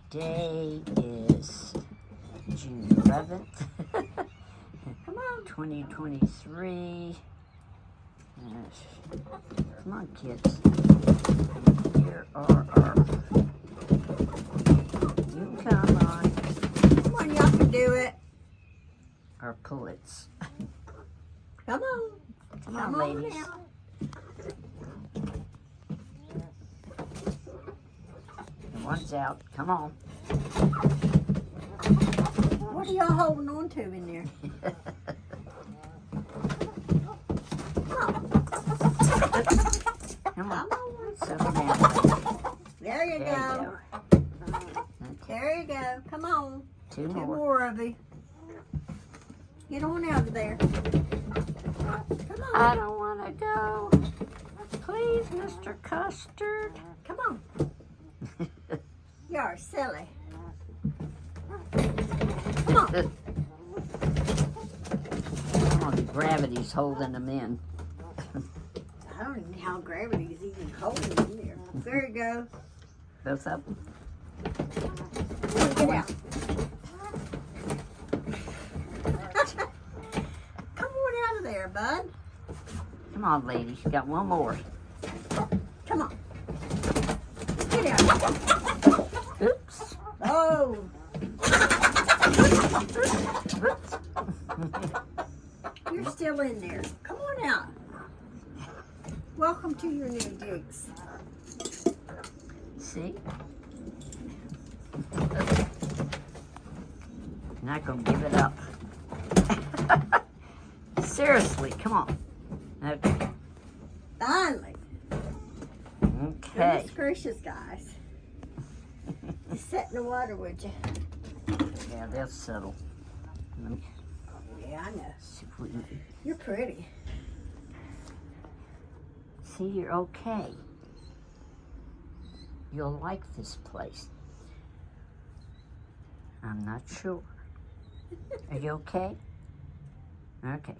Today is June 11th, Come on. 2023. Come on, kids. Here are our... You come on. Come on, y'all can do it. Our pullets. Come on. Come on, ladies. Now. The one's out. Come on. What are y'all holding on to in there? Come on. Come on. Settle down. There you There go. you go. There you go. Come on. Two Two more. more of you. Get on out of there. Come on. I don't want to go. Please, Mr. Custard. Come on. You're silly. Come on. Come on, gravity's holding them in. I don't even know how gravity is even holding in there. There you go. Both up. Come on, get out. Come on out of there, bud. Come on, ladies. You got one more. Come on. Get out. Oops. Oh. You're still in there. Come on out. Welcome to your new digs. See? Not gonna give it up. Seriously, come on. Okay. Finally. Okay. Goodness gracious, guys. Just sit in the water, would you? Yeah, they'll settle. Let me Yeah, I know. see if we can... You're pretty. See, you're okay. You'll like this place. I'm not sure. Are you okay? Okay.